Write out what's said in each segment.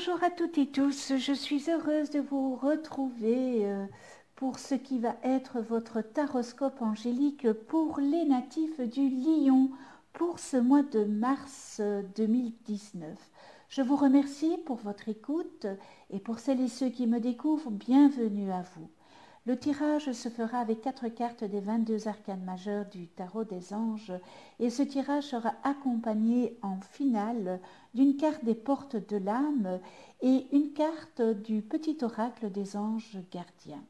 Bonjour à toutes et tous, je suis heureuse de vous retrouver pour ce qui va être votre taroscope angélique pour les natifs du Lion pour ce mois de mars 2019. Je vous remercie pour votre écoute et pour celles et ceux qui me découvrent, bienvenue à vous. Le tirage se fera avec 4 cartes des 22 arcanes majeures du tarot des anges et ce tirage sera accompagné en finale d'une carte des portes de l'âme et une carte du petit oracle des anges gardiens.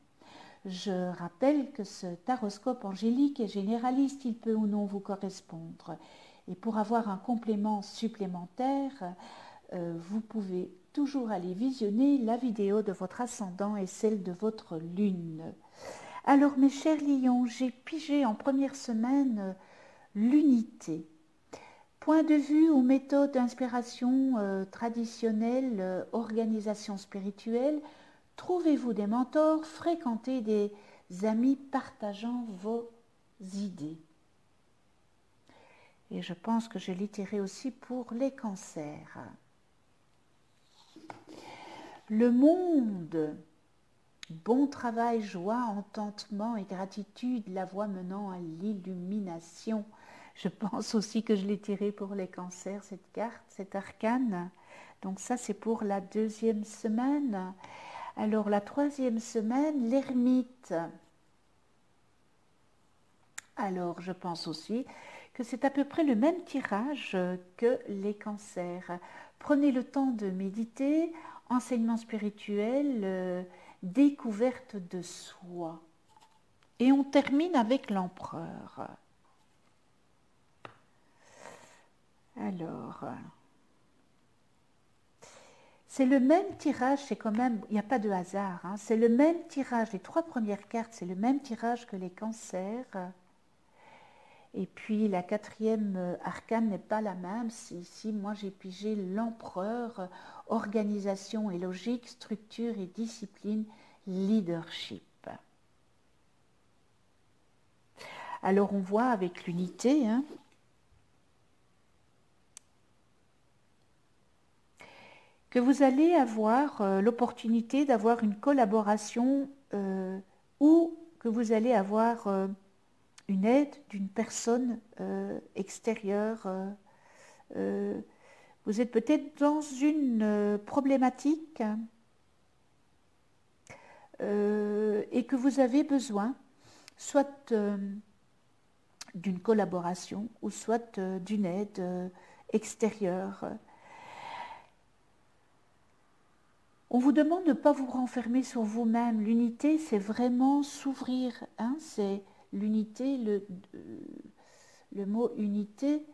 Je rappelle que ce taroscope angélique est généraliste, il peut ou non vous correspondre. Et pour avoir un complément supplémentaire, vous pouvez toujours aller visionner la vidéo de votre ascendant et celle de votre lune. Alors mes chers lions, j'ai pigé en première semaine l'unité. Point de vue ou méthode d'inspiration traditionnelle, organisation spirituelle, trouvez-vous des mentors, fréquentez des amis partageant vos idées. Et je pense que je l'ai tiré aussi pour les cancers. Le monde, bon travail, joie, entendement et gratitude, la voie menant à l'illumination. Je pense aussi que je l'ai tiré pour les cancers, cette carte, cet arcane. Donc ça, c'est pour la deuxième semaine. Alors la troisième semaine, l'ermite. Alors je pense aussi que c'est à peu près le même tirage que les cancers. Prenez le temps de méditer, enseignement spirituel, découverte de soi. Et on termine avec l'empereur. Alors, c'est le même tirage, c'est quand même, il n'y a pas de hasard, hein, c'est le même tirage, les 3 premières cartes, c'est le même tirage que les cancers. Et puis la 4e arcane n'est pas la même. Ici, moi j'ai pigé l'empereur, organisation et logique, structure et discipline, leadership. Alors on voit avec l'unité, hein, que vous allez avoir l'opportunité d'avoir une collaboration ou que vous allez avoir une aide d'une personne extérieure. Vous êtes peut-être dans une problématique et que vous avez besoin soit d'une collaboration ou soit d'une aide extérieure. On vous demande de ne pas vous renfermer sur vous-même. L'unité, c'est vraiment s'ouvrir. Hein, c'est l'unité, le mot unité,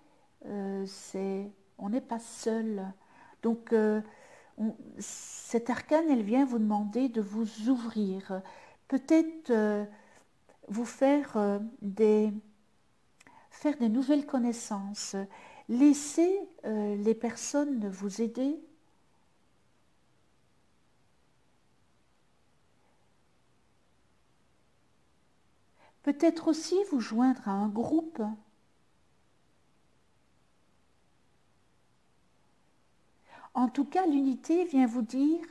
c'est on n'est pas seul. Donc, cette arcane, elle vient vous demander de vous ouvrir. Peut-être vous faire des nouvelles connaissances. Laissez les personnes vous aider. Peut-être aussi vous joindre à un groupe. En tout cas, l'unité vient vous dire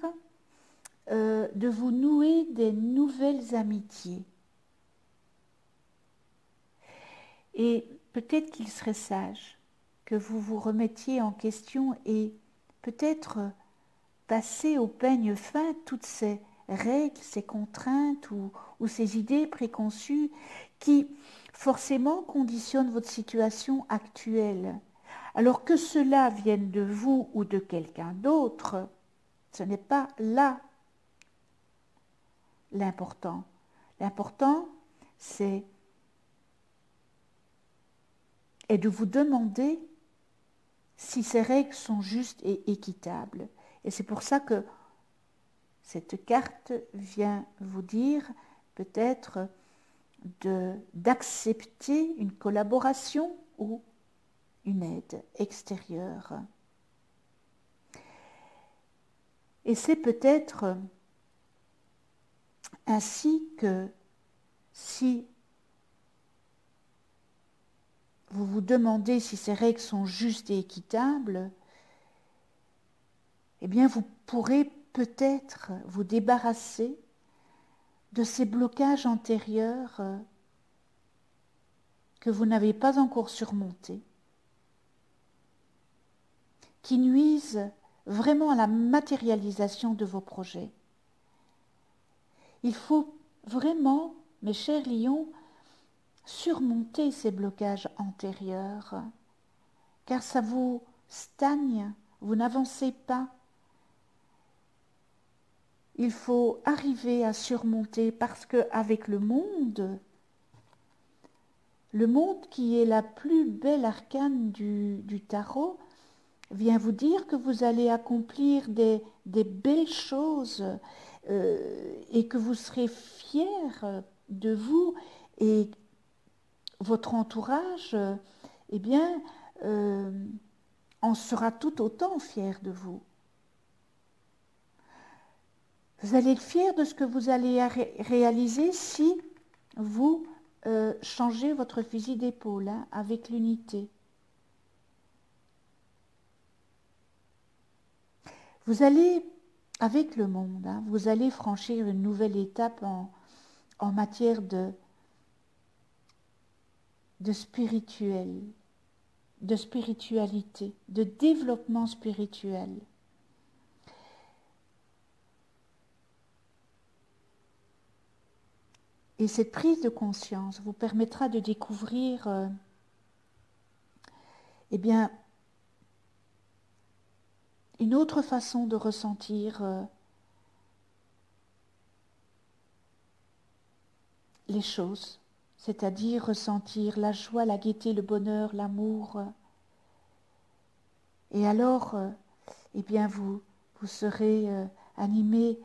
de vous nouer des nouvelles amitiés. Et peut-être qu'il serait sage que vous vous remettiez en question et peut-être passer au peigne fin toutes ces règles, ces contraintes ou ces idées préconçues qui forcément conditionnent votre situation actuelle. Alors que cela vienne de vous ou de quelqu'un d'autre, ce n'est pas là l'important. L'important, c'est de vous demander si ces règles sont justes et équitables. Et c'est pour ça que cette carte vient vous dire peut-être d'accepter une collaboration ou une aide extérieure. Et c'est peut-être ainsi que si vous vous demandez si ces règles sont justes et équitables, eh bien vous pourrez peut-être vous débarrasser de ces blocages antérieurs que vous n'avez pas encore surmontés, qui nuisent vraiment à la matérialisation de vos projets. Il faut vraiment, mes chers lions, surmonter ces blocages antérieurs, car ça vous stagne, vous n'avancez pas. Il faut arriver à surmonter parce qu'avec le monde qui est la plus belle arcane du tarot, vient vous dire que vous allez accomplir des belles choses et que vous serez fiers de vous et votre entourage, eh bien, en sera tout autant fier de vous. Vous allez être fier de ce que vous allez réaliser si vous changez votre fusil d'épaule avec l'unité. Vous allez, avec le monde, vous allez franchir une nouvelle étape en matière de spiritualité, de développement spirituel. Et cette prise de conscience vous permettra de découvrir, eh bien, une autre façon de ressentir les choses, c'est-à-dire ressentir la joie, la gaieté, le bonheur, l'amour. Et alors, eh bien, vous serez animé,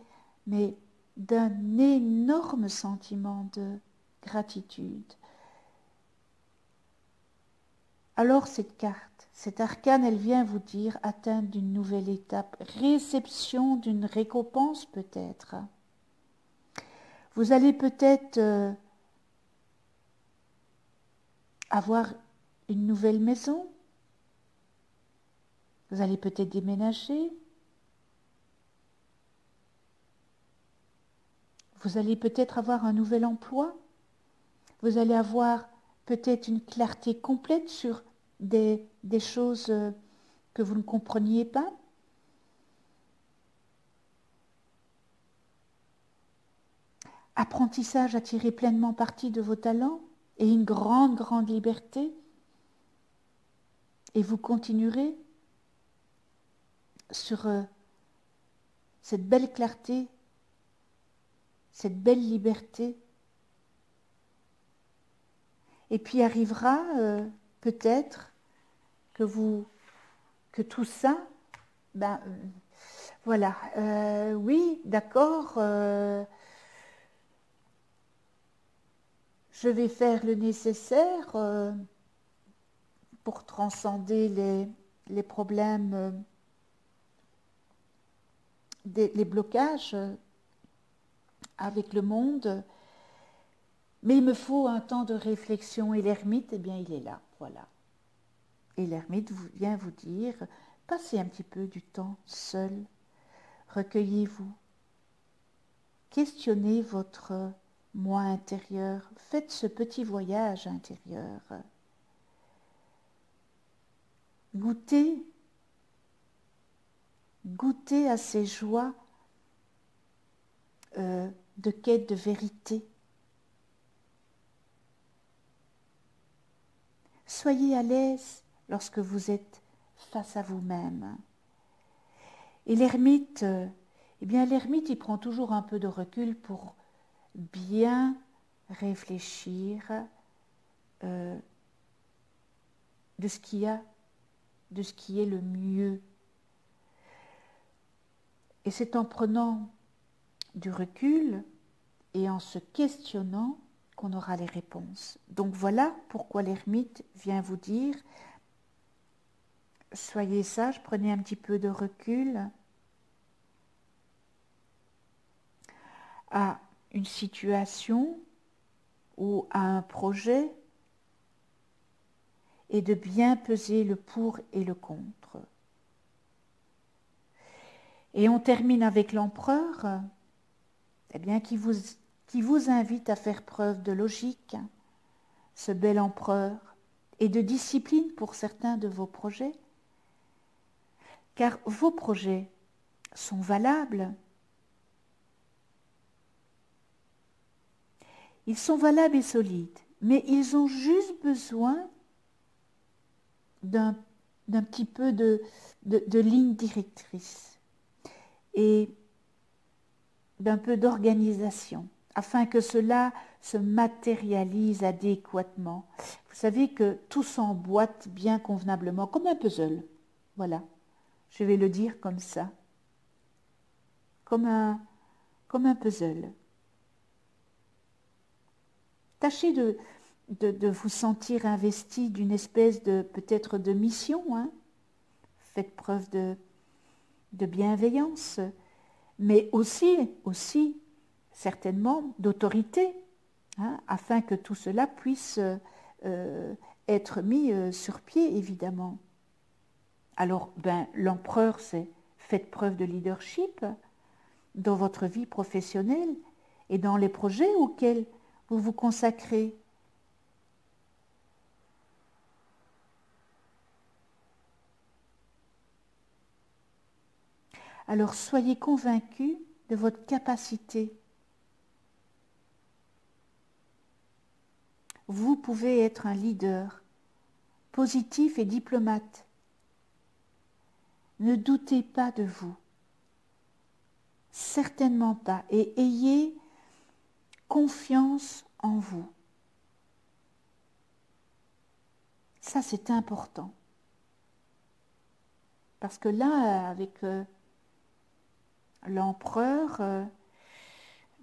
mais d'un énorme sentiment de gratitude. Alors cette carte, cette arcane, elle vient vous dire atteinte d'une nouvelle étape, réception d'une récompense peut-être. Vous allez peut-être avoir une nouvelle maison. Vous allez peut-être déménager. Vous allez peut-être avoir un nouvel emploi. Vous allez avoir peut-être une clarté complète sur des choses que vous ne compreniez pas. Apprentissage à tirer pleinement parti de vos talents et une grande, grande liberté. Et vous continuerez sur cette belle clarté, cette belle liberté. Et puis arrivera peut-être que tout ça, voilà, oui, d'accord, je vais faire le nécessaire pour transcender les problèmes, les blocages avec le monde. Mais il me faut un temps de réflexion et l'ermite, eh bien, il est là, voilà. Et l'ermite vient vous dire, passez un petit peu du temps seul, recueillez-vous, questionnez votre moi intérieur, faites ce petit voyage intérieur. Goûtez à ces joies de quête de vérité. Soyez à l'aise lorsque vous êtes face à vous-même. Et l'ermite, eh bien l'ermite, il prend toujours un peu de recul pour bien réfléchir de ce qu'il y a, de ce qui est le mieux. Et c'est en prenant du recul et en se questionnant qu'on aura les réponses. Donc voilà pourquoi l'ermite vient vous dire soyez sage, prenez un petit peu de recul à une situation ou à un projet et de bien peser le pour et le contre. Et on termine avec l'empereur, eh bien, qui vous invite à faire preuve de logique, ce bel empereur, et de discipline pour certains de vos projets, car vos projets sont valables. Ils sont valables et solides, mais ils ont juste besoin d'un petit peu de ligne directrice et d'un peu d'organisation, afin que cela se matérialise adéquatement. Vous savez que tout s'emboîte bien convenablement, comme un puzzle. Voilà, je vais le dire comme ça, comme un puzzle. Tâchez de vous sentir investi d'une espèce de, peut-être de mission, hein. Faites preuve de bienveillance, mais aussi certainement d'autorité, hein, afin que tout cela puisse être mis sur pied, évidemment. Alors, l'empereur, c'est faites preuve de leadership dans votre vie professionnelle et dans les projets auxquels vous vous consacrez. Alors soyez convaincus de votre capacité. Vous pouvez être un leader positif et diplomate. Ne doutez pas de vous. Certainement pas. Et ayez confiance en vous. Ça, c'est important. Parce que là, avec l'empereur,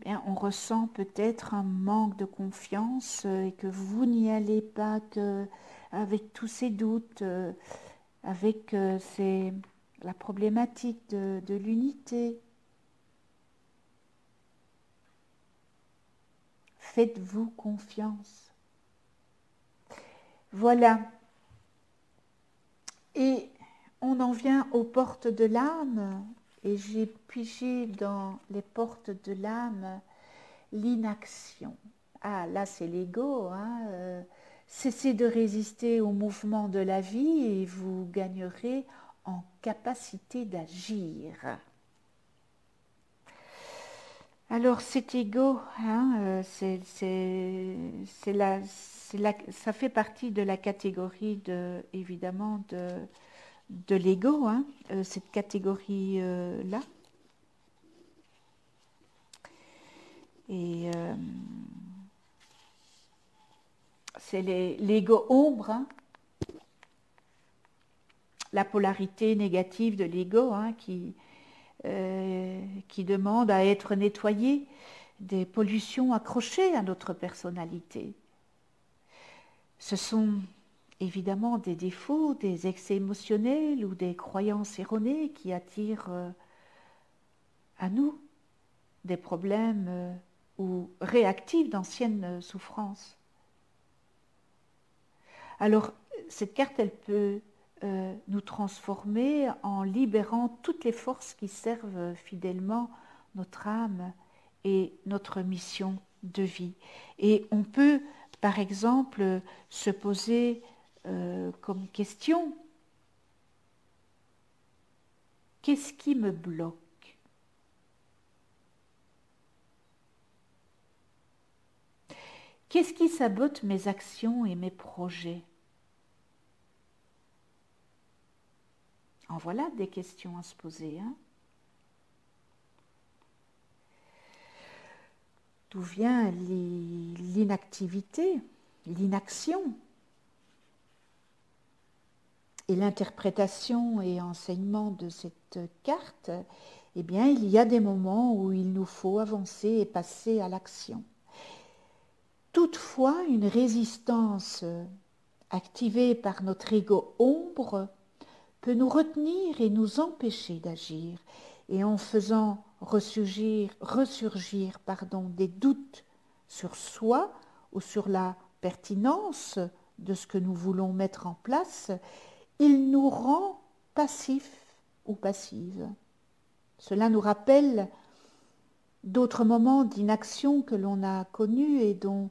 on ressent peut-être un manque de confiance et que vous n'y allez pas avec tous ces doutes, avec la problématique de l'unité. Faites-vous confiance. Voilà. Et on en vient aux portes de l'âme, et j'ai pigé dans les portes de l'âme l'inaction. Ah, là c'est l'ego, hein. Cessez de résister au mouvement de la vie et vous gagnerez en capacité d'agir. Alors cet ego, hein, ça fait partie de la catégorie évidemment de l'ego, hein, cette catégorie-là. Et c'est l'ego ombre, hein, la polarité négative de l'ego, hein, qui demande à être nettoyé des pollutions accrochées à notre personnalité. Ce sont évidemment des défauts, des excès émotionnels ou des croyances erronées qui attirent à nous des problèmes ou réactivent d'anciennes souffrances. Alors, cette carte, elle peut nous transformer en libérant toutes les forces qui servent fidèlement notre âme et notre mission de vie. Et on peut, par exemple, se poser comme question, qu'est-ce qui me bloque ? Qu'est-ce qui sabote mes actions et mes projets ? En voilà des questions à se poser. Hein. D'où vient l'inactivité, l'inaction ? Et l'interprétation et enseignement de cette carte, eh bien, il y a des moments où il nous faut avancer et passer à l'action. Toutefois, une résistance activée par notre ego ombre peut nous retenir et nous empêcher d'agir. Et en faisant ressurgir des doutes sur soi ou sur la pertinence de ce que nous voulons mettre en place, il nous rend passifs ou passives. Cela nous rappelle d'autres moments d'inaction que l'on a connus et dont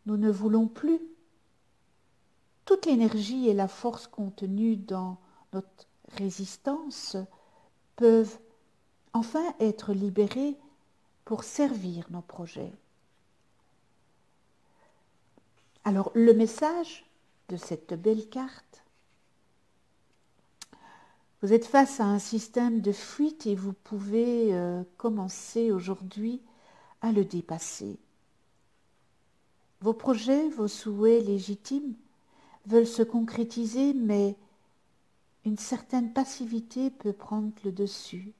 nous ne voulons plus. Toute l'énergie et la force contenues dans notre résistance peuvent enfin être libérées pour servir nos projets. Alors, le message de cette belle carte, vous êtes face à un système de fuite et vous pouvez commencer aujourd'hui à le dépasser. Vos projets, vos souhaits légitimes veulent se concrétiser, mais une certaine passivité peut prendre le dessus.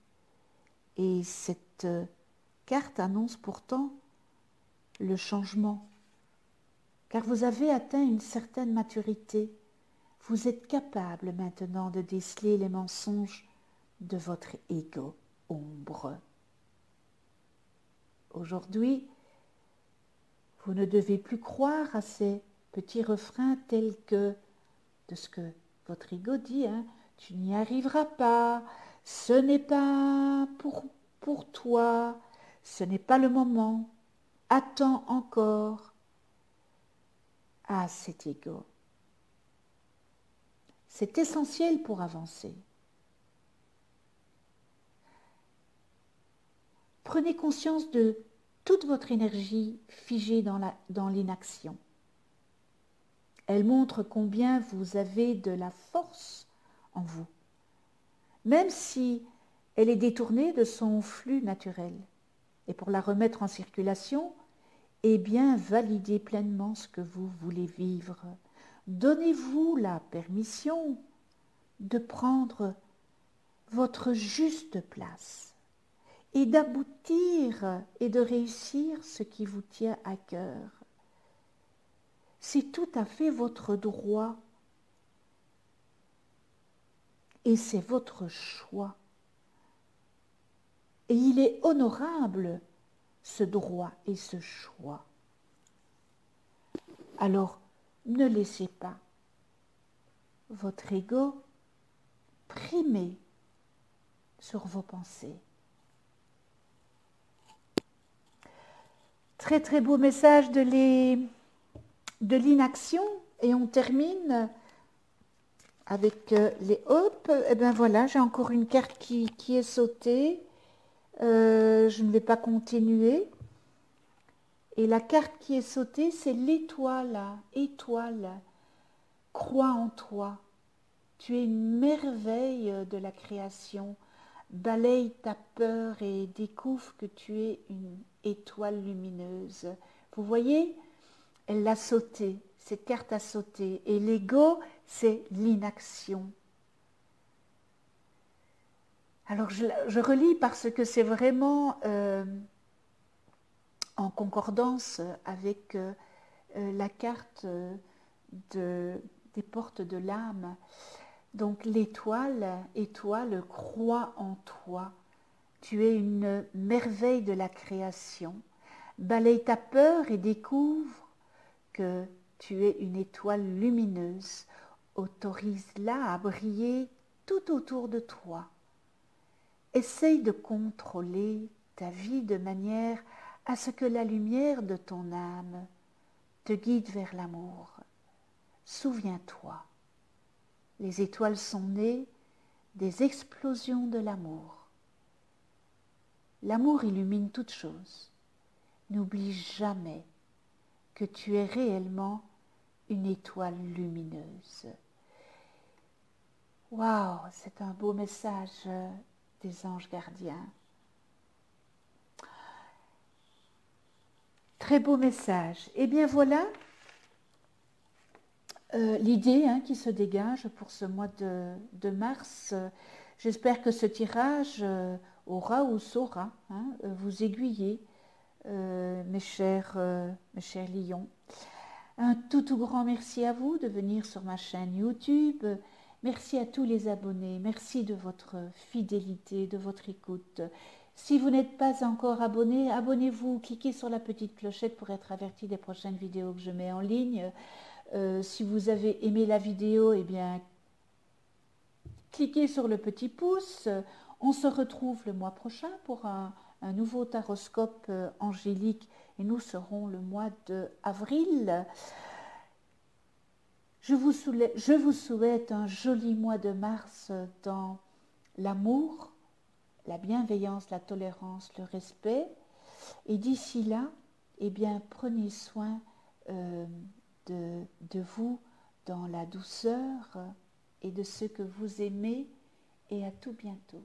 Et cette carte annonce pourtant le changement, car vous avez atteint une certaine maturité. Vous êtes capable maintenant de déceler les mensonges de votre ego ombre. Aujourd'hui, vous ne devez plus croire à ces petits refrains tels que, de ce que votre ego dit, tu n'y arriveras pas, ce n'est pas pour toi, ce n'est pas le moment, attends encore. Ah, cet ego. C'est essentiel pour avancer. Prenez conscience de toute votre énergie figée dans l'inaction. Elle montre combien vous avez de la force en vous, même si elle est détournée de son flux naturel. Et pour la remettre en circulation, eh bien, validez pleinement ce que vous voulez vivre. Donnez-vous la permission de prendre votre juste place et d'aboutir et de réussir ce qui vous tient à cœur. C'est tout à fait votre droit et c'est votre choix. Et il est honorable, ce droit et ce choix. Alors, ne laissez pas votre ego primer sur vos pensées. Très très beau message de l'inaction et on termine avec les hop. Et bien voilà, j'ai encore une carte qui est sautée. Je ne vais pas continuer. Et la carte qui est sautée, c'est l'étoile. Étoile, crois en toi. Tu es une merveille de la création. Balaye ta peur et découvre que tu es une étoile lumineuse. Vous voyez, elle l'a sauté, cette carte a sauté. Et l'ego, c'est l'inaction. Alors je relis parce que c'est vraiment en concordance avec la carte des portes de l'âme. Donc l'étoile, étoile, crois en toi. Tu es une merveille de la création. Balaye ta peur et découvre que tu es une étoile lumineuse. Autorise-la à briller tout autour de toi. Essaye de contrôler ta vie de manière à ce que la lumière de ton âme te guide vers l'amour. Souviens-toi, les étoiles sont nées des explosions de l'amour. L'amour illumine toute chose. N'oublie jamais que tu es réellement une étoile lumineuse. Waouh, c'est un beau message des anges gardiens. Très beau message. Eh bien voilà l'idée qui se dégage pour ce mois de mars. J'espère que ce tirage aura ou saura vous aiguiller, mes chers lions. Un tout grand merci à vous de venir sur ma chaîne YouTube. Merci à tous les abonnés. Merci de votre fidélité, de votre écoute. Si vous n'êtes pas encore abonné, abonnez-vous. Cliquez sur la petite clochette pour être averti des prochaines vidéos que je mets en ligne. Si vous avez aimé la vidéo, eh bien, cliquez sur le petit pouce. On se retrouve le mois prochain pour un nouveau taroscope angélique et nous serons le mois d'avril. Je vous souhaite un joli mois de mars dans l'amour, la bienveillance, la tolérance, le respect. Et d'ici là, eh bien, prenez soin de vous dans la douceur et de ceux que vous aimez. Et à tout bientôt.